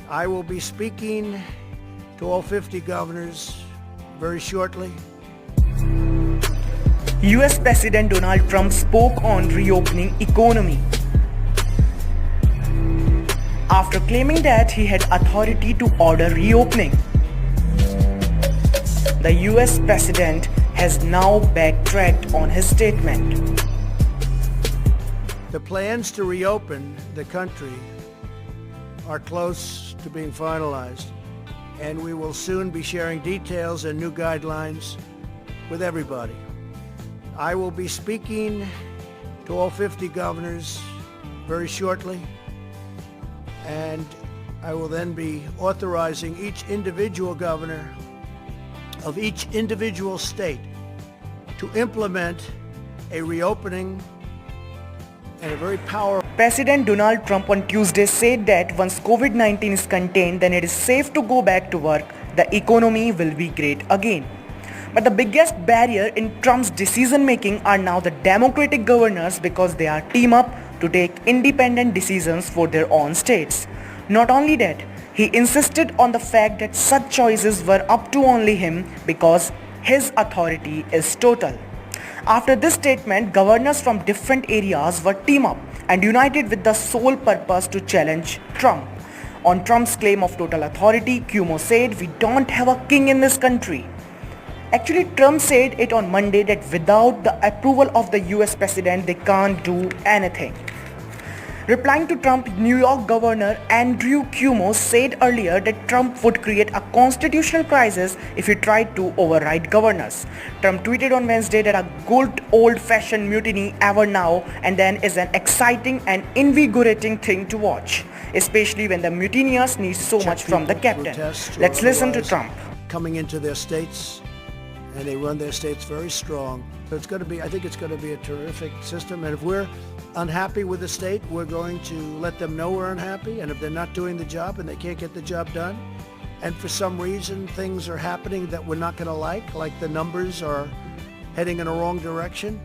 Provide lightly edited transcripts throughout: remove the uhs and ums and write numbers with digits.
I will be speaking to all 50 governors very shortly. US President Donald Trump spoke on reopening economy after claiming that he had authority to order reopening. The US President has now backtracked on his statement. The plans to reopen the country are close to being finalized, and we will soon be sharing details and new guidelines with everybody. I will be speaking to all 50 governors very shortly, and I will then be authorizing each individual governor of each individual state to implement a reopening and a very powerful. President Donald Trump on Tuesday said that once COVID-19 is contained, then it is safe to go back to work. The economy will be great again. But the biggest barrier in Trump's decision-making are now the Democratic governors, because they are team up to take independent decisions for their own states. Not only that, he insisted on the fact that such choices were up to only him because his authority is total. After this statement, governors from different areas were team up and united with the sole purpose to challenge Trump. On Trump's claim of total authority, Cuomo said, "We don't have a king in this country." Actually, Trump said it on Monday that without the approval of the US President, they can't do anything. Replying to Trump, New York Governor Andrew Cuomo said earlier that Trump would create a constitutional crisis if he tried to override governors. Trump tweeted on Wednesday that a good old-fashioned mutiny ever now and then is an exciting and invigorating thing to watch, especially when the mutineers need so much from the captain. Let's listen to Trump. Coming into their states, and they run their states very strong. So I think it's going to be a terrific system. And if we're unhappy with the state, we're going to let them know we're unhappy. And if they're not doing the job and they can't get the job done, and for some reason things are happening that we're not going to like the numbers are heading in a wrong direction,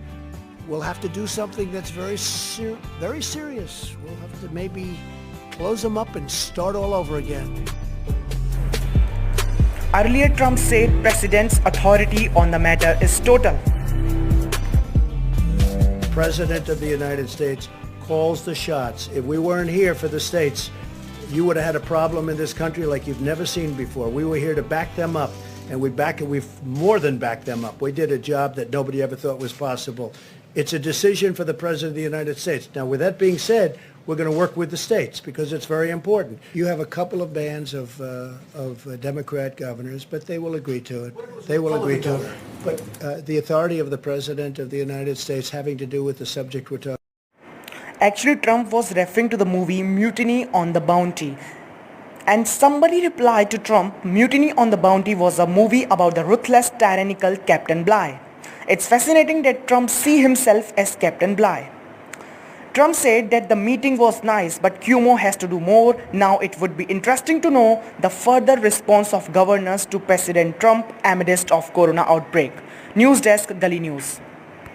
we'll have to do something that's very serious. We'll have to maybe close them up and start all over again. Earlier, Trump said President's authority on the matter is total. President of the United States calls the shots. If we weren't here for the states, you would have had a problem in this country like you've never seen before. We were here to back them up, and we've more than backed them up. We did a job that nobody ever thought was possible. It's a decision for the President of the United States. Now, with that being said, we're going to work with the states because it's very important. You have a couple of bands of Democrat governors, but they will agree to it. They will agree to it. But the authority of the President of the United States having to do with the subject we're talking about. Actually, Trump was referring to the movie Mutiny on the Bounty. And somebody replied to Trump, Mutiny on the Bounty was a movie about the ruthless, tyrannical Captain Bligh. It's fascinating that Trump sees himself as Captain Bligh. Trump said that the meeting was nice, but Cuomo has to do more. Now it would be interesting to know the further response of governors to President Trump amidst of corona outbreak. News Desk, Delhi News.